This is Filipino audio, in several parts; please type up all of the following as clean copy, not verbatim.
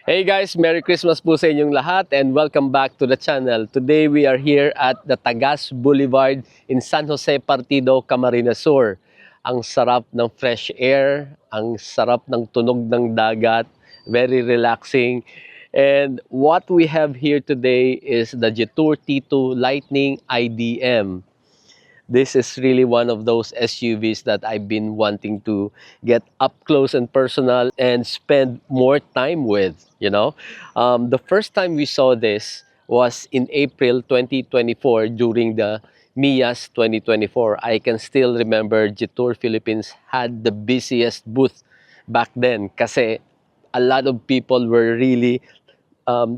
Hey guys, Merry Christmas po sa inyong lahat and welcome back to the channel. Today we are here at the Tagas Boulevard in San Jose Partido, Camarines Sur. Ang sarap ng fresh air, ang sarap ng tunog ng dagat, very relaxing. And what we have here today is the Jetour T2 Lightning IDM. This is really one of those SUVs that I've been wanting to get up close and personal and spend more time with, you know. The first time we saw this was in April 2024 during the MIAS 2024. I can still remember Jetour Philippines had the busiest booth back then kasi a lot of people were really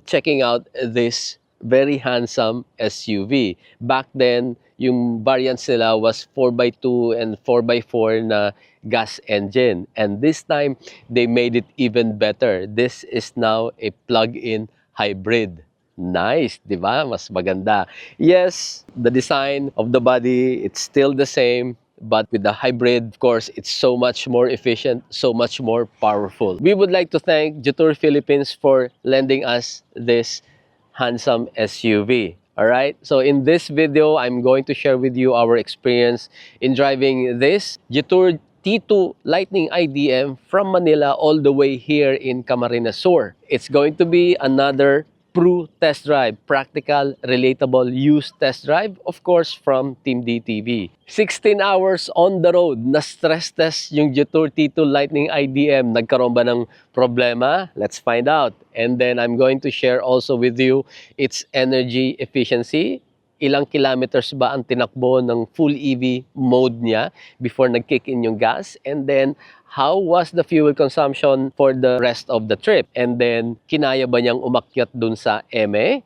checking out this very handsome SUV. Back then, yung variants nila was 4x2 and 4x4 na gas engine. And this time, they made it even better. This is now a plug-in hybrid. Nice, di ba? Mas maganda. Yes, the design of the body, it's still the same. But with the hybrid, of course, it's so much more efficient, so much more powerful. We would like to thank Jetour Philippines for lending us this handsome SUV. All right, so in this video, I'm going to share with you our experience in driving this Jetour T2 Lightning IDM from Manila all the way here in Camarines Sur. It's going to be another Pru test drive, practical, relatable, used test drive, of course, from Team DTV. 16 hours on the road, na-stress test yung Jetour T2 Lightning IDM. Nagkaroon ba ng problema? Let's find out. And then I'm going to share also with you its energy efficiency. Ilang kilometers ba ang tinakbo ng full EV mode niya before nag-kick in yung gas? And then, how was the fuel consumption for the rest of the trip? And then, kinaya ba niyang umakyat dun sa EME?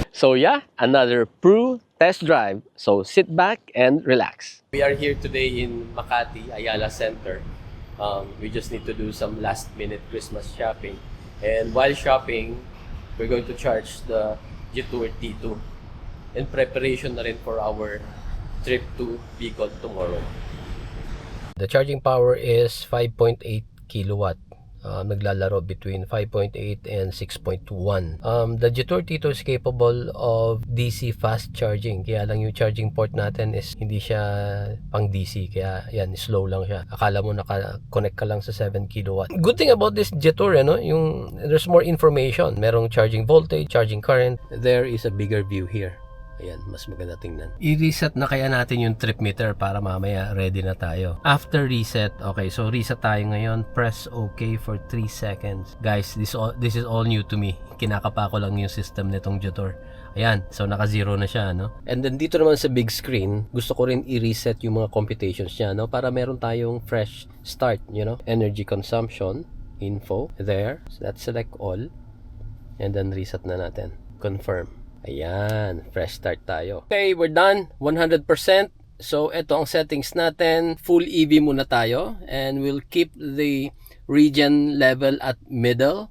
So yeah, another Pru test drive. So sit back and relax. We are here today in Makati, Ayala Center. We just need to do some last-minute Christmas shopping. And while shopping, we're going to charge the Jetour T2 in preparation na rin for our trip to Bicol tomorrow. The charging power is 5.8 kilowatt. Naglalaro between 5.8 and 6.1. The Jetour T2 is capable of DC fast charging. Kaya lang yung charging port natin is hindi siya pang DC. Kaya yan, slow lang siya. Akala mo naka-connect ka lang sa 7 kilowatt. Good thing about this Jetour, yung there's more information. Merong charging voltage, charging current. There is a bigger view here. Ayan, mas maganda tingnan. I-reset na kaya natin yung trip meter para mamaya ready na tayo. After reset, okay, so reset tayo ngayon. Press OK for 3 seconds. Guys, this is all new to me. Kinakapa ko lang yung system nitong Jetour. Ayan, so naka-zero na siya, no? And then dito naman sa big screen, gusto ko rin i-reset yung mga computations niya, no? Para meron tayong fresh start, Energy consumption, info, there. So let's select all. And then reset na natin. Confirm. Ayan, fresh start tayo. Okay, we're done. 100%. So, ito ang settings natin. Full EV muna tayo. And we'll keep the region level at middle.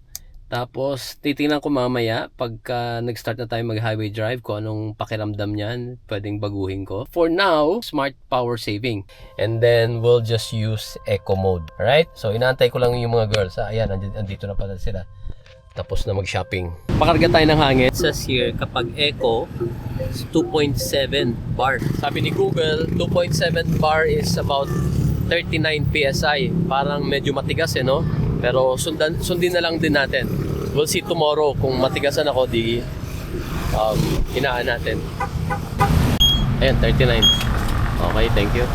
Tapos, titingnan ko mamaya pagka nag-start na tayo mag-highway drive kung anong pakiramdam niyan. Pwedeng baguhin ko. For now, smart power saving. And then, we'll just use eco mode. Alright? So, inaantay ko lang yung mga girls. Ayan, andito na pala sila. Tapos na mag-shopping. Pakarga tayo ng hangin. It says here, kapag eco, 2.7 bar. Sabi ni Google, 2.7 bar is about 39 PSI. Parang medyo matigas no? Pero sundin na lang din natin. We'll see tomorrow kung matigasan ako, di hinaan natin. Ayan, 39. Okay, thank you.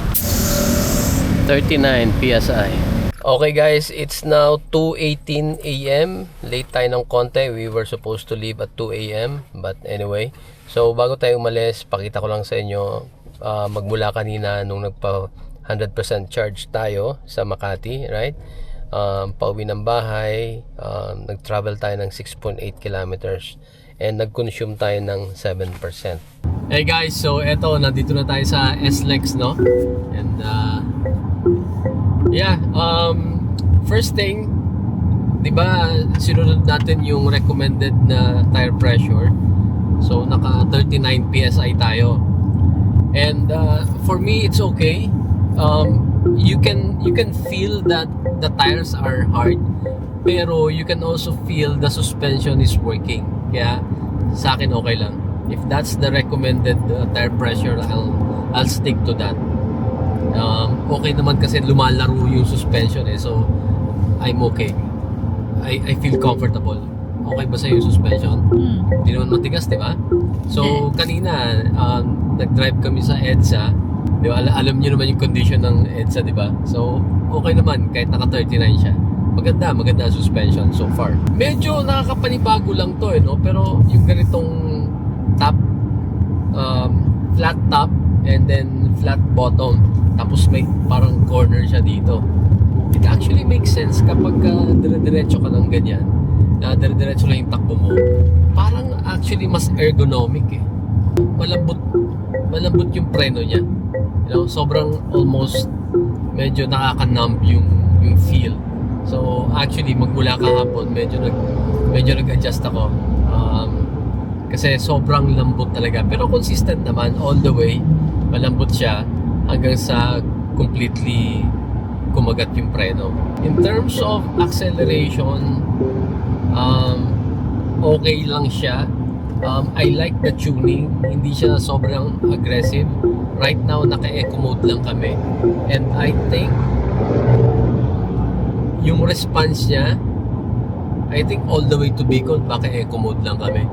39 PSI. Okay guys, it's now 2:18 AM. Late tayo ng konti. We were supposed to leave at 2 AM. But anyway, so bago tayo umalis, pakita ko lang sa inyo, magmula kanina nung nagpa 100% charge tayo sa Makati, right? Pauwi ng bahay, nag-travel tayo ng 6.8 kilometers and nag-consume tayo ng 7%. Hey guys, so eto, nandito na tayo sa SLEX, no? And yeah, first thing, di ba sinunod natin yung recommended na tire pressure. So naka 39 PSI tayo. And for me it's okay. you can feel that the tires are hard, pero you can also feel the suspension is working. Kaya sa akin okay lang. If that's the recommended tire pressure, I'll stick to that. Okay naman kasi lumalaro yung suspension so I'm okay. I feel comfortable. Okay ba sa yung suspension? Hindi naman matigas, di ba? So kanina nag-drive kami sa EDSA, di ba? Alam niyo naman yung condition ng EDSA, di ba? So okay naman kahit naka 39 siya. Maganda suspension so far. Medyo nakakapanibago lang to no? Pero yung ganitong top, flat top and then flat bottom, tapos may parang corner siya dito. It actually makes sense kapag dire-diretso ka ng ganyan, dire-diretso lang yung takbo mo. Parang actually mas ergonomic malambot yung preno niya, sobrang almost medyo nakaka-numb yung feel. So actually magmula kahapon medyo nag-adjust ako, kasi sobrang lambot talaga, pero consistent naman all the way. Malambot siya hanggang sa completely kumagat yung preno. In terms of acceleration, okay lang siya. I like the tuning. Hindi siya sobrang aggressive. Right now, naka-eco mode lang kami. And I think yung response niya, I think all the way to Bicol, baka eco mode lang kami.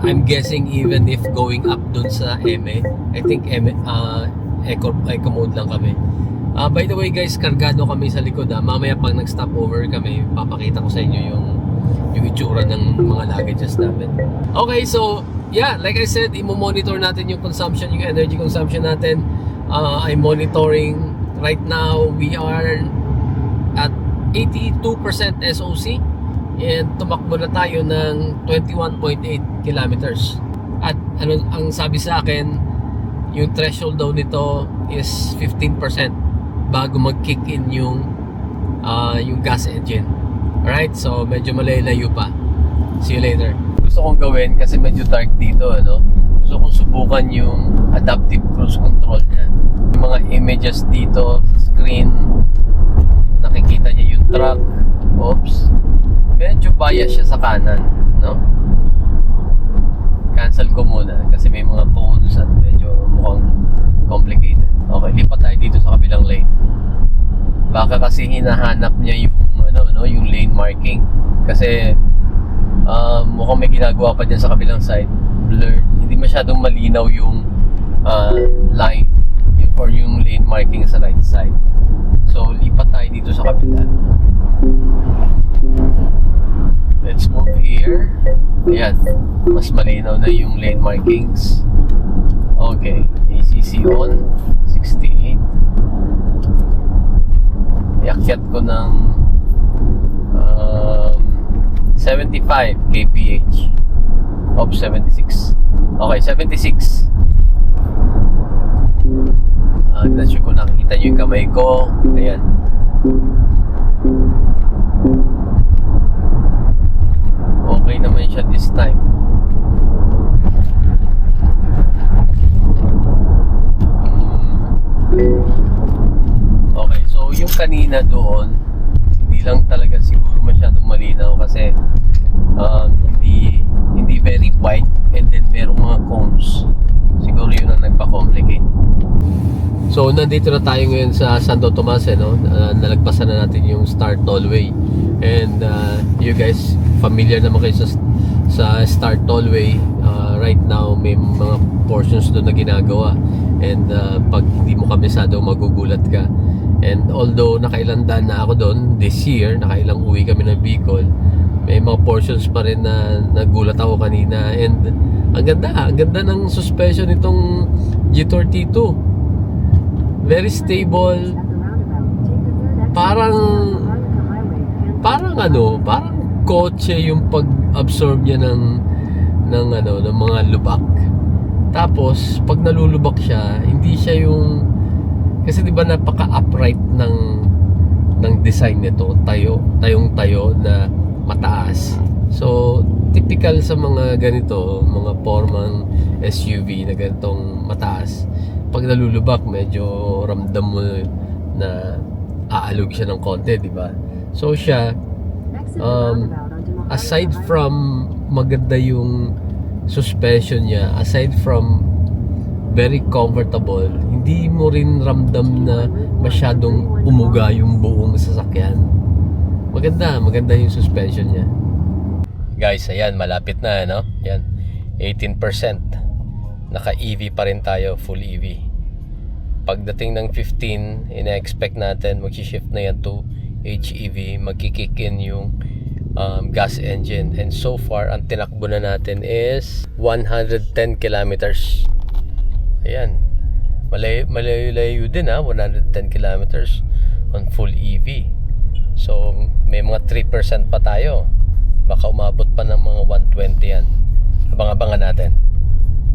I'm guessing even if going up dun sa ME, I think eco mode lang kami. By the way guys, kargado kami sa likod. Mamaya pag nag-stop over kami, papakita ko sa inyo yung itsura ng mga luggages namin. Okay, so yeah, like I said, i-monitor natin yung consumption, yung energy consumption natin. I'm monitoring right now. We are at 82% SOC and tumakbo na tayo ng 21.8 kilometers. At ang sabi sa akin, yung threshold daw nito is 15% bago mag-kick in yung gas engine. Alright, so medyo malayo pa. See you later. Gusto kong gawin kasi medyo dark dito, gusto kong subukan yung adaptive cruise control niya. Yung mga images dito sa screen, nakikita niya yung truck. Oops, medyo bias siya sa kanan, cancel ko muna kasi may mga cones at medyo mukhang complicated. Okay, lipat tayo dito sa kabilang lane. Baka kasi hinahanap niya yung yung lane marking kasi mukhang may ginagawa pa dyan sa kabilang side. Blurred, hindi masyadong malinaw yung line or yung lane marking sa right side. So lipat tayo dito sa kabila. Let's move here. Ayan, mas malinaw na yung lane markings. Okay, ACC on 68. Iakyat ko ng 75 kph of 76. Okay, 76. Not sure kung nakikita nyo yung kamay ko. Ayan. Okay naman siya this time. Okay, so yung kanina doon, hindi lang talaga siguro masyadong malinaw kasi hindi very wide and then merong mga cones. Siguro yun ang nagpa-complicate. So nandito na tayo ngayon sa Santo Tomas, nalagpasan na natin yung Star Tollway. And you guys familiar naman kayo sa Star Tollway. Right now may mga portions doon na ginagawa. And pag hindi mo kabisado, magugulat ka. And although nakailang daan na ako doon this year, nakailang uwi kami ng Bicol, may mga portions pa rin na nagulat ako kanina. And ang ganda ng suspension nitong G-Tour T2. Very stable. Parang kotse yung pag-absorb niya ng mga lubak. Tapos pag nalulubak siya, hindi siya yung, kasi 'di ba napaka-upright ng design nito, tayong na mataas. So typical sa mga ganito, mga formang SUV na ganitong mataas, pag nalulubak medyo ramdam mo na aalog siya ng konti, di ba? So siya, aside from maganda yung suspension niya, aside from very comfortable, hindi mo rin ramdam na masyadong umuga yung buong sasakyan. Maganda yung suspension niya. Guys, ayan, malapit na, no? Yan, 18%. Naka-EV pa rin tayo, full EV. Pagdating ng 15, ina-expect natin mag-shift na yan to HEV, magkikick in yung gas engine. And so far, ang tinakbo na natin is 110 kilometers. Ayan, malayo din ha, 110 kilometers on full EV. So, may mga 3% pa tayo. Baka umabot pa ng mga 120 yan. Abang-abangan natin.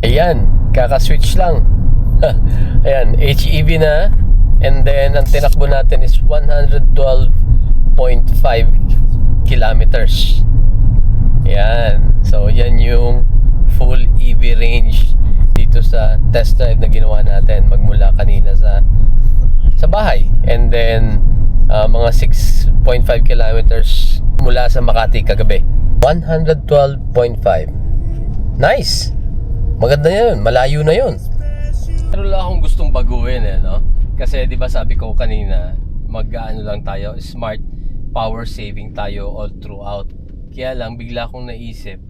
Ayan, kaka-switch lang. Ayan, HEV na. And then, ang tinakbo natin is 112.5 kilometers. Ayan. So, yan yung full EV range dito sa test drive na ginawa natin magmula kanina sa bahay. And then, mga 6.5 kilometers mula sa Makati kagabi. 112.5. Nice! Maganda yun, malayo na yun. Pero lang akong gustong baguhin no? Kasi di ba sabi ko kanina, mag-ano lang tayo, smart power saving tayo all throughout. Kaya lang bigla akong naisip,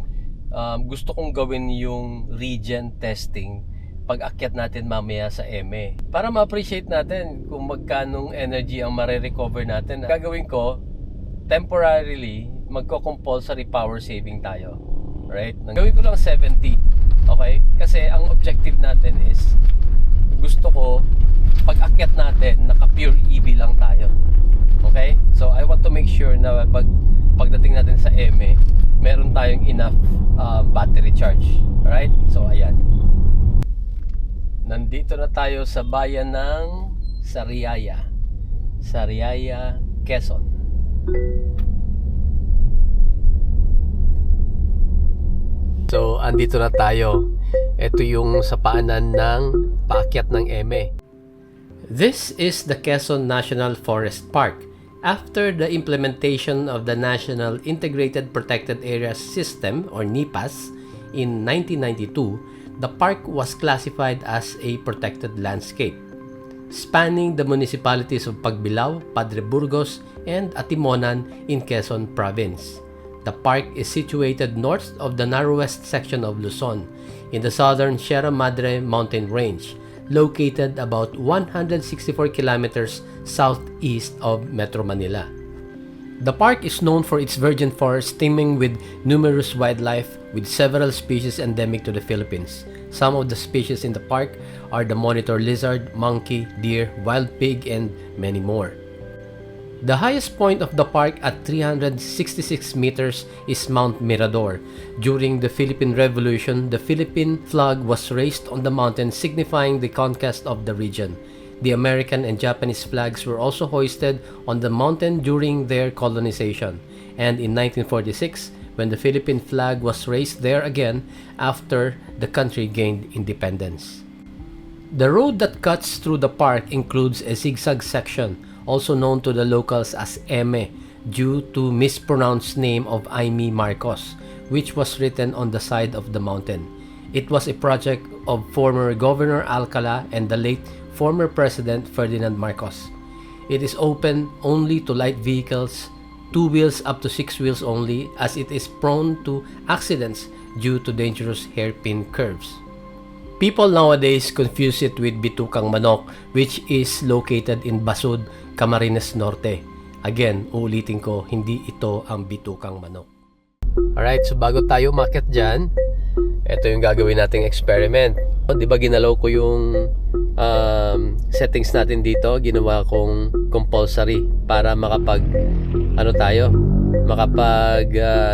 gusto kong gawin yung regen testing pag-akyat natin mamaya sa EME. Para ma-appreciate natin kung magkanong energy ang marirecover natin. Gagawin ko, temporarily, magko-compulsory power saving tayo. Right? Gawin ko lang 70. Okay? Kasi ang objective natin is, gusto ko, pag-akyat natin, naka-pure EV lang tayo. Okay? So, I want to make sure na pagdating natin sa EME, meron tayong enough battery charge. Alright? So, ayan. Nandito na tayo sa bayan ng Sariaya, Quezon. So, andito na tayo. Ito yung sa paanan ng paakyat ng EME. This is the Quezon National Forest Park. After the implementation of the National Integrated Protected Areas System or NIPAS in 1992, the park was classified as a protected landscape, spanning the municipalities of Pagbilao, Padre Burgos, and Atimonan in Quezon Province. The park is situated north of the narrowest section of Luzon, in the southern Sierra Madre mountain range, located about 164 kilometers southeast of Metro Manila. The park is known for its virgin forest teeming with numerous wildlife, with several species endemic to the Philippines. Some of the species in the park are the monitor lizard, monkey, deer, wild pig, and many more. The highest point of the park at 366 meters is Mount Mirador. During the Philippine Revolution, the Philippine flag was raised on the mountain, signifying the conquest of the region. The American and Japanese flags were also hoisted on the mountain during their colonization. And in 1946, when the Philippine flag was raised there again after the country gained independence. The road that cuts through the park includes a zigzag section, also known to the locals as EME, due to mispronounced name of Aimee Marcos, which was written on the side of the mountain. It was a project of former Governor Alcala and the late former President Ferdinand Marcos. It is open only to light vehicles, 2 wheels up to 6 wheels only, as it is prone to accidents due to dangerous hairpin curves. People nowadays confuse it with Bitukang Manok, which is located in Basud, Camarines Norte. Again, uulitin ko, hindi ito ang Bitukang Manok. Alright, so bago tayo umakyat dyan, ito yung gagawin nating experiment. Di ba ginalaw ko yung settings natin dito, ginawa kong compulsory para makapag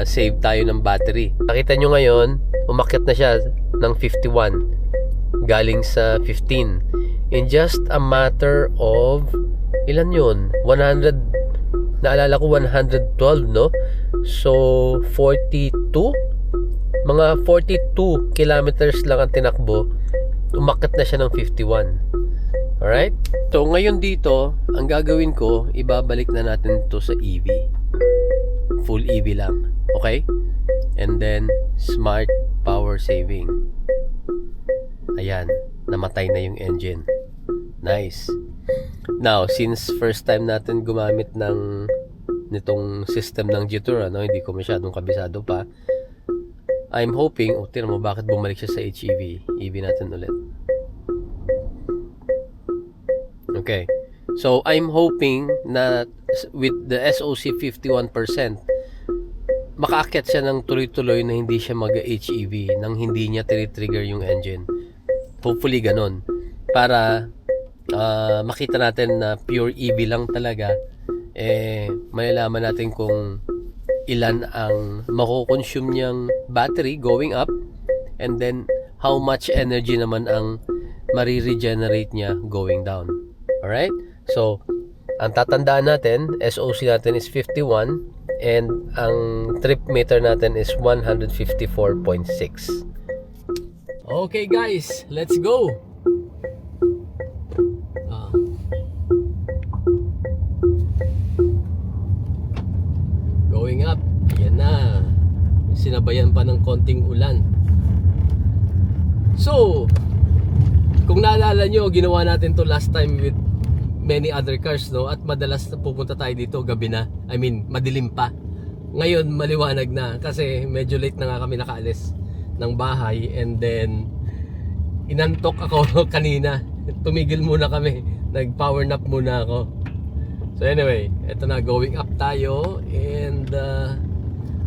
save tayo ng battery. Nakita nyo ngayon, umakyat na siya ng 51 galing sa 15 in just a matter of ilan yun? 100, naalala ko 112, no? So 42, mga 42 kilometers lang ang tinakbo, umakyat na siya ng 51. Alright? So ngayon dito, ang gagawin ko, ibabalik na natin to sa EV. Full EV lang. Okay? And then, smart power saving. Ayan, namatay na yung engine. Nice. Now, since first time natin gumamit nitong system ng Jetour, hindi ko masyadong kabisado pa. I'm hoping, tingnan mo bakit bumalik siya sa HEV. EV natin ulit. Okay. So, I'm hoping na with the SOC 51%, makaakyat siya ng tuloy-tuloy na hindi siya mag-HEV nang hindi niya tinitrigger yung engine. Hopefully ganon. Para makita natin na pure EV lang talaga, malalaman natin kung ilan ang mako-consume niyang battery going up, and then how much energy naman ang mariregenerate niya going down. Alright? So, ang tatandaan natin, SOC natin is 51 and ang trip meter natin is 154.6. Okay guys, let's go! Going up, ayan na. Sinabayan pa ng konting ulan. So, kung naalala nyo, ginawa natin to last time with many other cars, no? At madalas na pupunta tayo dito gabi na. I mean, madilim pa. Ngayon, maliwanag na kasi medyo late na nga kami nakaalis ng bahay, and then inantok ako kanina. Tumigil muna kami. Nag-power nap muna ako. So anyway, eto na, going up tayo, and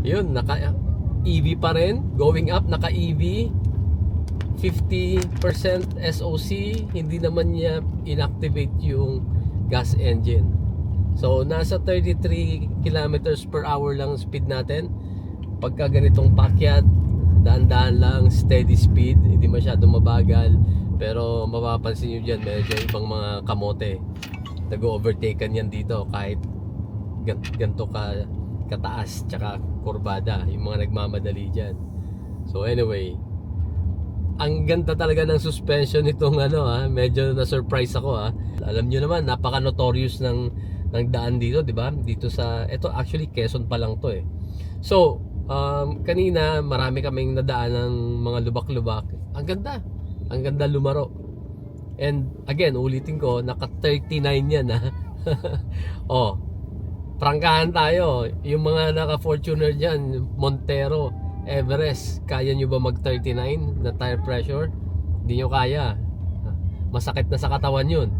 yun, naka-EV pa rin. Going up, naka-EV. 50% SOC, hindi naman niya inactivate yung gas engine. So nasa 33 kilometers per hour lang speed natin. Pagka ganitong pakyat, daan-daan lang, steady speed, hindi masyadong mabagal. Pero mapapansin nyo dyan, medyo ibang mga kamote nag-overtaken yan dito kahit ganito kataas tsaka kurbada yung mga nagmamadali dyan. So anyway, ang ganda talaga ng suspension nitong medyo na-surprise ako Alam nyo naman, napaka-notorious ng daan dito, di ba? Dito sa, ito actually Quezon pa lang to So, kanina marami kaming nadaan ng mga lubak-lubak. Ang ganda lumaro. And again, ulitin ko, naka 39 yan prangkahan tayo. Yung mga naka Fortuner dyan, Montero, Everest, kaya nyo ba mag 39 na tire pressure? Hindi nyo kaya. Masakit na sa katawan yun.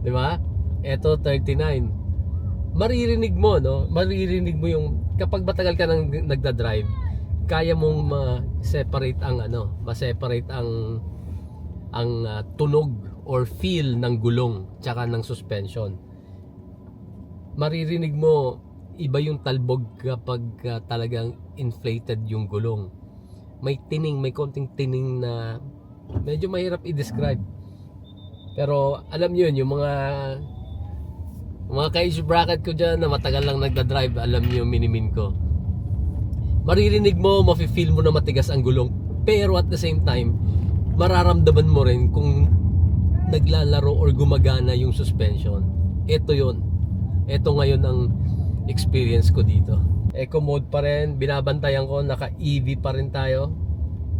Di ba? Eto 39. Maririnig mo, no? Maririnig mo yung kapag matagal ka nang nagda-drive, kaya mong ma-separate ang tunog or feel ng gulong tsaka ng suspension. Maririnig mo iba yung talbog kapag talagang inflated yung gulong. May konting tining na medyo mahirap i-describe. Pero alam niyo yun, yung mga ka-age bracket ko dyan na matagal lang nagda-drive, alam niyo minimin ko. Maririnig mo, mafe-feel mo na matigas ang gulong, pero at the same time, mararamdaman mo rin kung naglalaro or gumagana yung suspension. Ito yun. Ito ngayon ang experience ko dito. Eco mode pa rin, binabantayan ko, naka-EV pa rin tayo.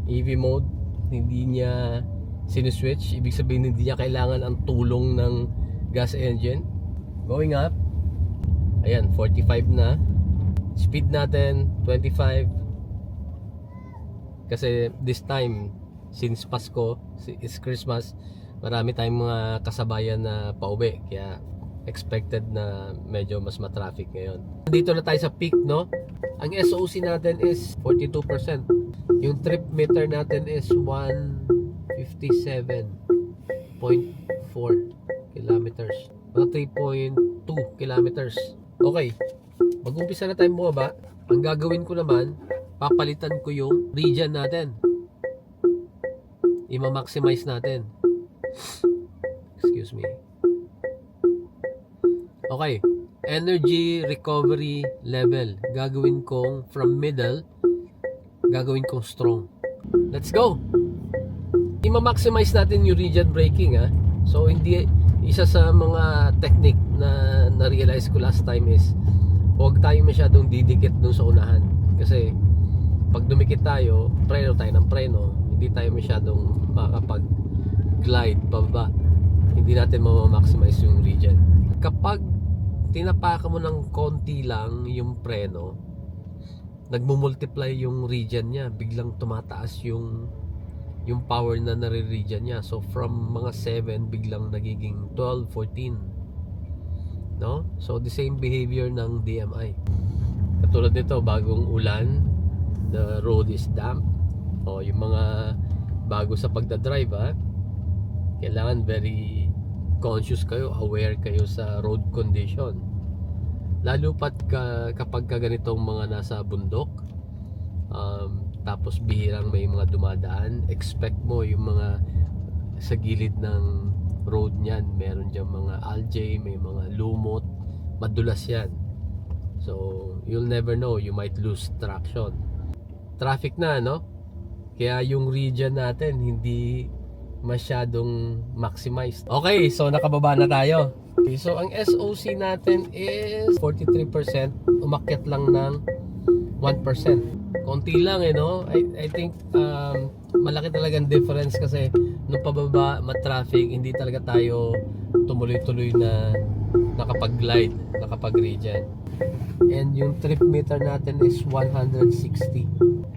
EV mode, hindi niya siniswitch, ibig sabihin hindi niya kailangan ang tulong ng gas engine. Going up, ayan, 45 na. Speed natin, 25. Kasi this time, since Pasko, it's Christmas, marami tayong mga kasabayan na pauwi, kaya expected na medyo mas matraffic ngayon. Dito na tayo sa peak, no? Ang SOC natin is 42%. Yung trip meter natin is 157.4 kilometers. Mga 3.2 kilometers. Okay, mag-umpisa na tayo bumaba. Ang gagawin ko naman, papalitan ko yung regen natin. I-maximize natin. Excuse me. Okay, energy recovery level. Gagawin kong from middle, gagawin kong strong. Let's go! I-maximize natin yung regen braking, So hindi, isa sa mga technique na na-realize ko last time is huwag tayo masyadong didikit dun sa unahan. Kasi pag dumikit tayo, preno tayo ng preno, hindi tayo masyadong makakapag-glide pababa. Hindi natin ma-maximize yung regen. Kapag tinapakan mo ng konti lang yung preno, nagmumultiply yung regen niya, biglang tumataas yung power na nare-regen niya. So from mga 7 biglang nagiging 12, 14, no? So the same behavior ng DMI. Katulad nito, bagong ulan, the road is damp, o yung mga bago sa pagdadrive, kailangan very conscious kayo, aware kayo sa road condition. Lalo pat kapag ganitong mga nasa bundok, tapos bihirang may mga dumadaan, expect mo yung mga sa gilid ng road niyan, meron dyan mga algae, may mga lumot, madulas yan. So you'll never know, you might lose traction. Traffic na, no? Kaya yung regen natin hindi masyadong maximized. Okay, so nakababa na tayo. Okay, so ang SOC natin is 43%, umakyat lang ng 1%. Konti lang, no? I think malaki talagang difference kasi nung pababa, traffic, hindi talaga tayo tumuloy-tuloy na nakapag-glide, nakapag-regen. And yung trip meter natin is 160.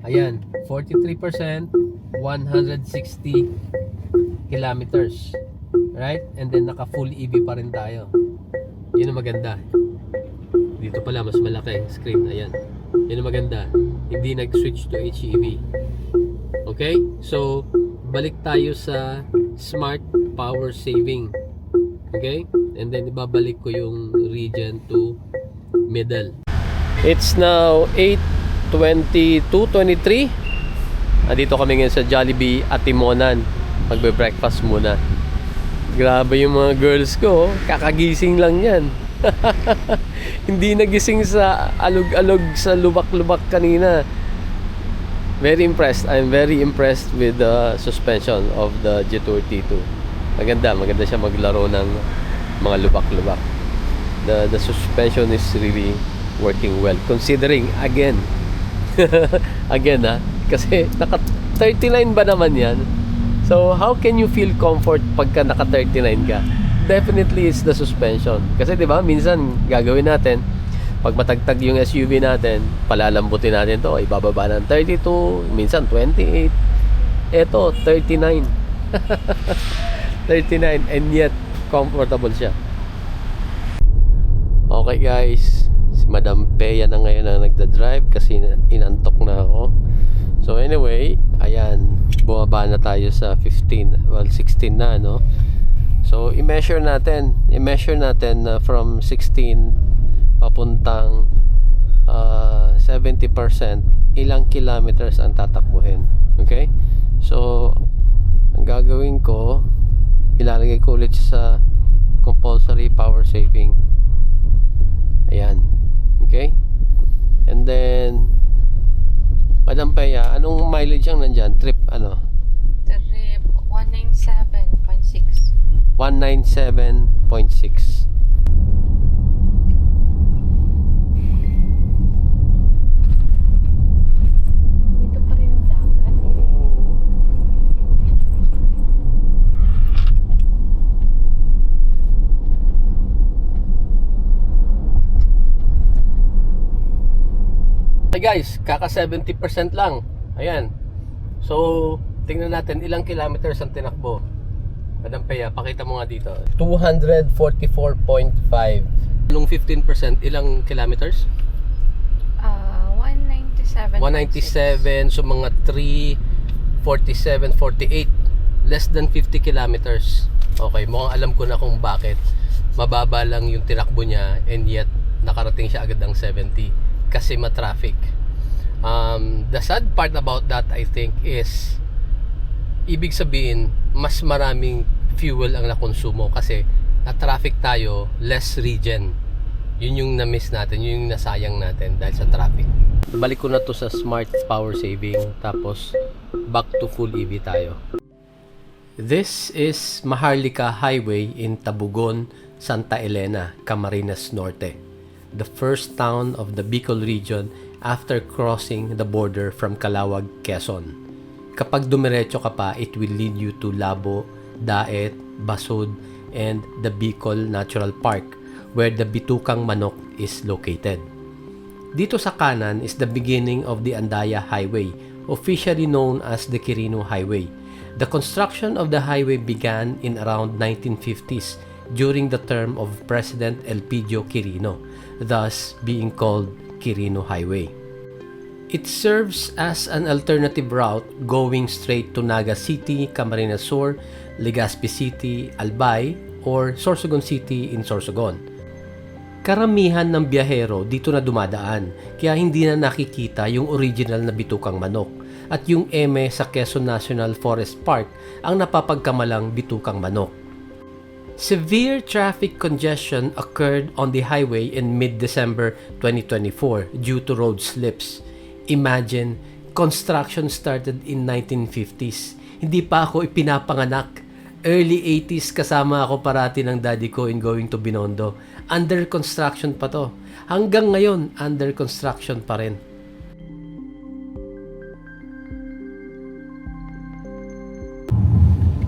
Ayan, 43%, 160 kilometers. Right? And then naka full EV pa rin tayo. Yun ang maganda. Dito pala mas malaki screen. Ayan. Yun ang maganda. Hindi nag-switch to HEV. Okay? So, balik tayo sa smart power saving. Okay? And then ibabalik ko yung regen to middle. It's now 8:22, 23. Dito kami ngayon sa Jollibee Atimonan. Magbe-breakfast muna. Grabe yung mga girls ko, kakagising lang yan. Hindi nagising sa alog-alog sa lubak-lubak kanina. Very impressed. I'm very impressed with the suspension of the Jetour T2. Maganda siya maglaro ng mga lubak-lubak. The suspension is really working well. Considering again, kasi naka 39 ba naman yan? So how can you feel comfort pagka naka 39 ka? Definitely it's the suspension. Kasi 'di ba, minsan gagawin natin pag matagtag yung SUV natin, palalambutin natin 'to, ibababa ng 32, minsan 28. Ito 39. 39 and yet comfortable siya. Okay guys, si Madam Peya na ngayon ang nagda-drive kasi inantok na ako. So anyway, ayan, bumaba na tayo sa 15, well 16 na, no? So i-measure natin na from 16 papuntang 70%, ilang kilometers ang tatakbuhin. Okay? So ang gagawin ko, ilalagay ko ulit sa compulsory power saving. Ayan. Okay? And then Madam Peya, anong mileage ang nandyan? Trip ano? Trip 197.6. 197.6. Dito pa rin yung dagat. Hey guys, kaka 70% lang. Ayan. So, tingnan natin ilang kilometers ang tinakbo. Madam Peya, pakita mo nga dito. 244.5. Nung 15%, ilang kilometers? 197. 197, so mga 347, 48. Less than 50 kilometers. Okay, mukhang alam ko na kung bakit. Mababa lang yung tinakbo niya and yet nakarating siya agad ng 70 kasi ma-traffic. The sad part about that, I think, is ibig sabihin mas maraming fuel ang nakonsumo kasi na-traffic tayo, less regen. Yun yung na-miss natin, yun yung nasayang natin dahil sa traffic. Balik ko na to sa smart power saving, tapos back to full EV tayo. This is Maharlika Highway in Tabugon, Santa Elena, Camarines Norte, the first town of the Bicol region after crossing the border from Calawag, Quezon. Kapag dumiretso ka pa, it will lead you to Labo, Daet, Basud, and the Bicol Natural Park, where the Bitukang Manok is located. Dito sa kanan is the beginning of the Andaya Highway, officially known as the Quirino Highway. The construction of the highway began in around 1950s during the term of President Elpidio Quirino, thus being called Quirino Highway. It serves as an alternative route going straight to Naga City, Camarines Sur, Legazpi City, Albay, or Sorsogon City in Sorsogon. Karamihan ng biyahero dito na dumadaan, kaya hindi na nakikita yung original na Bitukang Manok at yung eme sa Quezon National Forest Park ang napapagkamalang Bitukang Manok. Severe traffic congestion occurred on the highway in mid-December 2024 due to road slips. Imagine, construction started in 1950s. Hindi pa ako ipinapanganak. Early 80s kasama ako parati ng daddy ko in going to Binondo. Under construction pa to. Hanggang ngayon, under construction pa rin.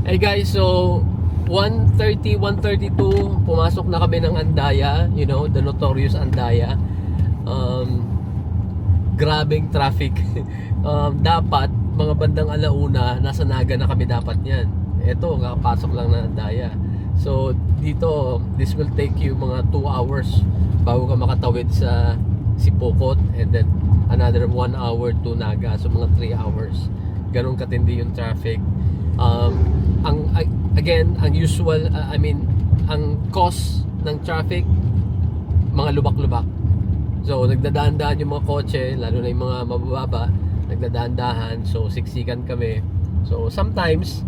Hey guys, so 1:30, 1:32, pumasok na kami ng Andaya, you know, the notorious Andaya. Grabing traffic. Dapat mga bandang alauna nasa Naga na kami dapat niyan. Ito, kakapasok lang na Andaya. So dito, this will take you mga 2 hours bago ka makatawid sa Sipokot, and then another 1 hour to Naga, so mga 3 hours. Ganun katindi yung traffic. Ang usual, ang cause ng traffic, mga lubak-lubak. So, nagdadaan-daan yung mga kotse, lalo na yung mga mabababa, nagdadaan-dahan, so siksikan kami. So, sometimes,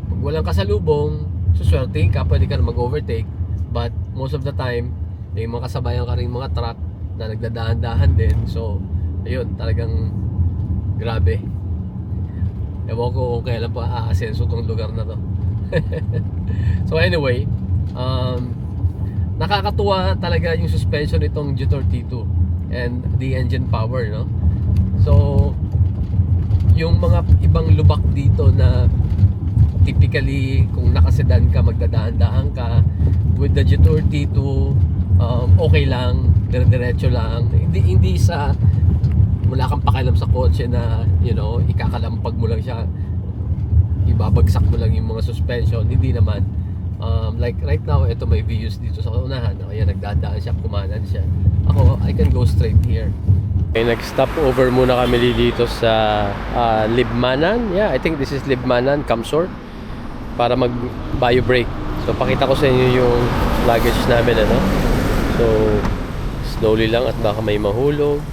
pag walang kasalubong, suswerte ka, pwede ka na mag-overtake. But, most of the time, may mga kasabayan ka rin mga truck na nagdadaan-dahan din. So, ayun, talagang grabe. Ewan ko kung kailan pa aasenso tong lugar na to. So anyway, nakakatuwa talaga yung suspension nitong Jutor T2 and the engine power, no? So yung mga ibang lubak dito na typically kung nakasedan ka, magdadaan-daan ka, with the Jutor T2, okay lang, dire-diretso lang, hindi sa wala kang pakialam sa kotse na, you know, ikakalampag mo lang siya, ibabagsak mo lang yung mga suspension. Hindi naman. Like right now, ito may views dito sa unahan. Ayan, nagdadaan siya, kumanan siya. Ako, I can go straight here. Okay, nag-stop over muna kami dito sa Libmanan. Yeah, I think this is Libmanan, Kamsor, para mag-bio break. So, pakita ko sa inyo yung luggage namin, ano? So, slowly lang at baka may mahulog.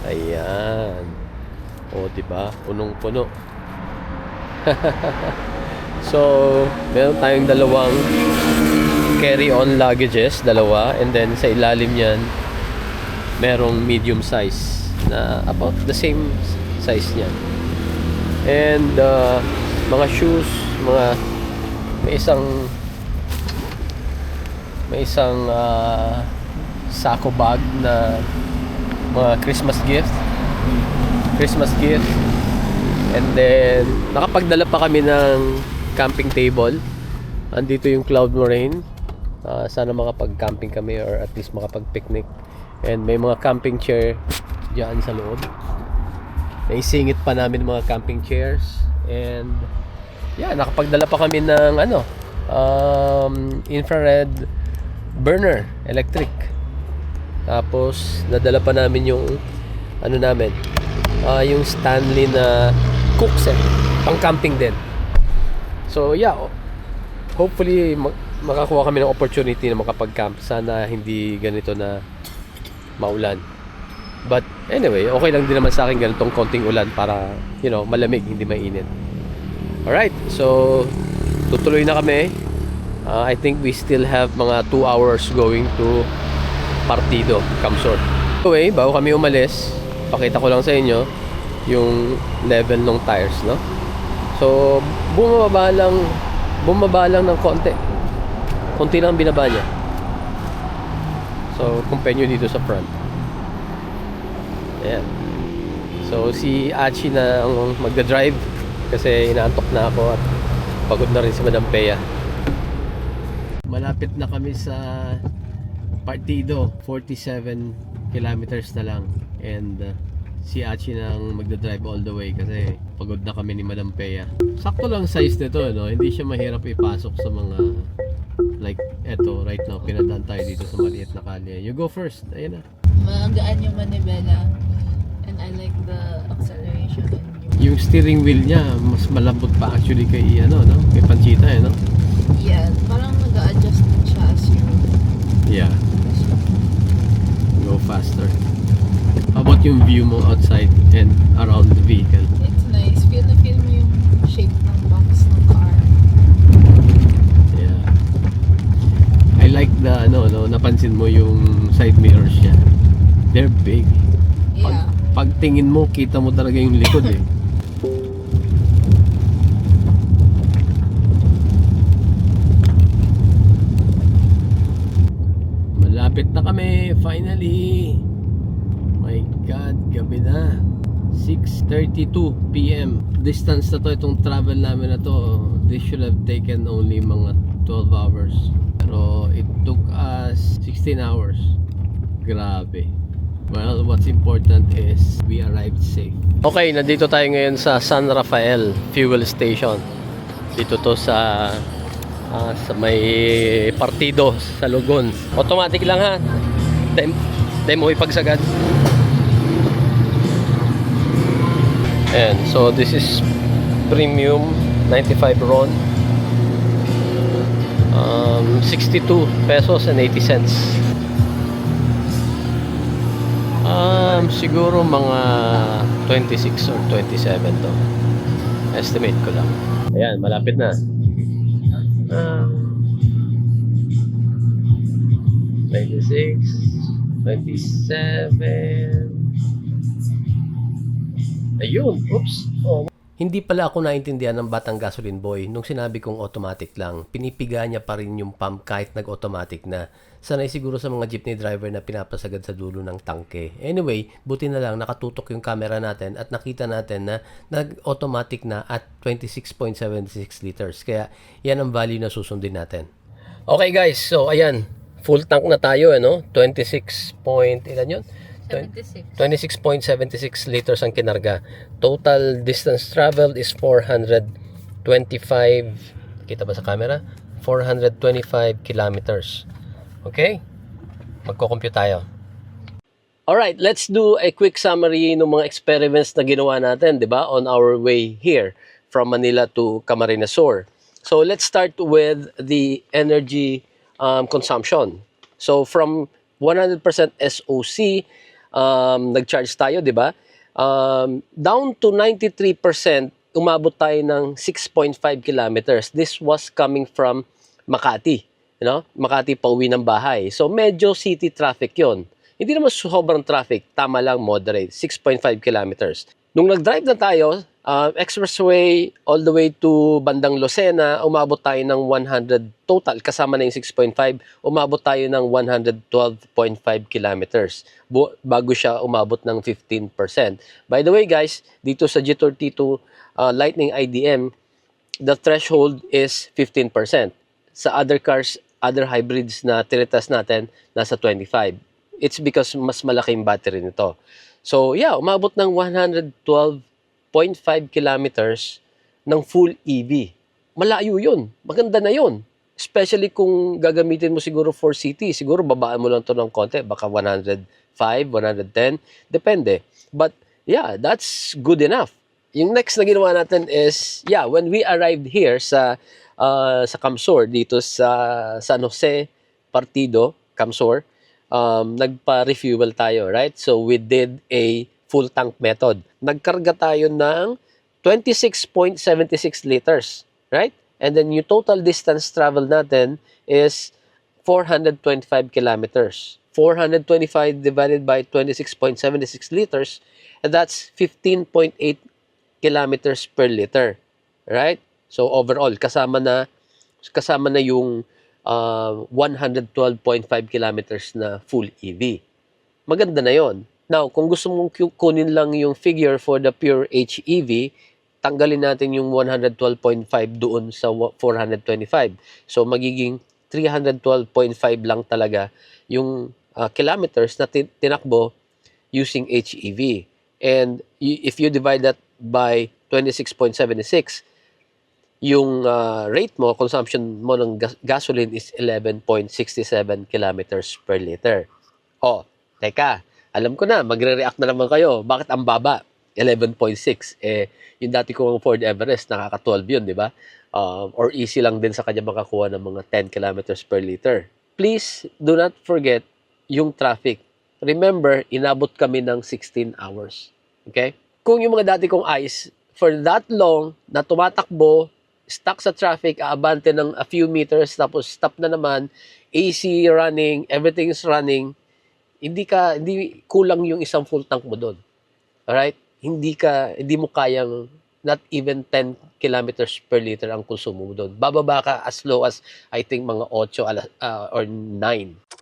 Ayan. O, diba? Punong-puno. So, meron tayong dalawang carry-on luggages, dalawa. And then, sa ilalim yan, merong medium size na about the same size niyan. And, mga shoes, may isang sako bag na mga Christmas gift, and then nakapagdala pa kami ng camping table. Andito yung Cloud Moraine. Sana makapag-camping kami or at least makapag-picnic. And may mga camping chair dyan sa loob. Naisingit pa namin mga camping chairs. And yeah, nakapagdala pa kami ng infrared burner, electric. Tapos nadala pa namin yung yung Stanley na cook set, pang camping din. So yeah, hopefully makakuha kami ng opportunity na makapag-camp. Sana hindi ganito na maulan. But anyway, okay lang din naman sa akin ganitong konting ulan para, you know, malamig, hindi mainit. Alright, so tutuloy na kami. I think we still have mga 2 hours going to Partido, Kamsor. Anyway, bago kami umalis, pakita ko lang sa inyo yung level ng tires, no? So, bumaba lang ng konti. Konti lang binaba niya. So, compare nyo dito sa front. Ayan. So, si Achi na ang magdadrive kasi inaantok na ako at pagod na rin si Madam Pea. Malapit na kami sa Partido. 47 kilometers na lang. And si Achi nang magdadrive all the way kasi pagod na kami ni Madam Pea. Sakto lang size nito, no? Hindi siya mahirap ipasok sa mga like eto right now. Pinadaan tayo dito sa maliit na kalye. You go first. Ayun na. Magaan yung manibela. And I like the acceleration. Yung steering wheel niya mas malambot pa actually kay ano, no? Kay Panchita, no? Yeah, parang mag-a-adjust din siya as you Yeah. Go faster. How about yung view mo outside and around the vehicle? It's nice. Feel mo yung shape ng box ng car. Yeah. I like the no, napansin mo yung side mirrors niya. They're big. Yeah. Pag tingin mo, kita mo talaga yung likod eh. Malapit na kami, finally. My God, gabi na. 6:32 PM. Distance na to, itong travel namin na to. This should have taken only mga 12 hours. Pero it took us 16 hours. Grabe. Well, what's important is we arrived safe. Okay, nandito tayo ngayon sa San Rafael Fuel Station. Dito to sa may Partido sa Lugon. Automatic lang ha. Demo ipagsagad. And so this is premium 95 RON. 62 pesos and 80 cents. Siguro mga 26 or 27 to. Estimate ko lang. Ayan, malapit na. 26, 27. Ayun, oops. Oh. Hindi pala ako naintindihan ng batang gasoline boy nung sinabi kong automatic lang. Pinipiga niya pa rin yung pump kahit nag-automatic na. Sanay siguro sa mga jeepney driver na pinapasagad sa dulo ng tangke. Anyway, buti na lang nakatutok yung camera natin at nakita natin na nag-automatic na at 26.76 liters. Kaya yan ang value na susundin natin. Okay guys, so ayan. Full tank na tayo, ano? 26 point, ilan yun? 26.76 liters ang kinarga. Total distance traveled is 425. Kita ba sa camera? 425 kilometers. Okay? Magko-compute tayo. Alright, let's do a quick summary ng mga experiments na ginawa natin, di ba? On our way here from Manila to Camarines Sur. So let's start with the energy consumption. So from 100% SOC, nag-charge tayo, di ba? Down to 93%, umabot tayo ng 6.5 kilometers. This was coming from Makati. You know? Makati pa uwi ng bahay. So, medyo city traffic yon. Hindi naman sobrang traffic. Tama lang, moderate. 6.5 kilometers. Nung nag-drive na tayo, expressway all the way to bandang Lucena, umabot tayo ng 100 total, kasama na yung 6.5, umabot tayo ng 112.5 kilometers bago siya umabot ng 15%. By the way guys, dito sa G32 Lightning IDM, the threshold is 15%. Sa other cars, other hybrids na tinitas natin, nasa 25%. It's because mas malaking battery nito. So yeah, umabot ng 112.5 kilometers ng full EV. Malayo yun. Maganda na yun. Especially kung gagamitin mo siguro for city. Siguro babaan mo lang to ng konti. Baka 105, 110. Depende. But yeah, that's good enough. Yung next na ginawa natin is, yeah, when we arrived here sa Camsor, dito sa San Jose Partido, Camsor, nagpa-refuel tayo, right? So we did a full tank method. Nagkarga tayo ng 26.76 liters, right? And then yung total distance travel natin is 425 kilometers. 425 divided by 26.76 liters, and that's 15.8 kilometers per liter. Right? So overall, kasama na yung 112.5 kilometers na full EV. Maganda na yon. Now, kung gusto mong kunin lang yung figure for the pure HEV, tanggalin natin yung 112.5 doon sa 425. So, magiging 312.5 lang talaga yung kilometers na tinakbo using HEV. And if you divide that by 26.76, yung rate mo, consumption mo ng gasoline is 11.67 kilometers per liter. Oh, teka, alam ko na, magre-react na naman kayo. Bakit ang baba? 11.6. Yung dati kong Ford Everest, nakaka-12 yun, di ba? Or easy lang din sa kanya makakuha ng mga 10 kilometers per liter. Please do not forget yung traffic. Remember, inabot kami ng 16 hours. Okay? Kung yung mga dati kong ICE, for that long, na tumatakbo, stuck sa traffic, aabante ng a few meters, tapos stop na naman, AC running, everything is running, hindi kulang yung isang full tank mo doon. Alright? Hindi mo kayang not even 10 kilometers per liter ang konsumo mo doon. Bababa ka as low as, I think, mga 8 or 9.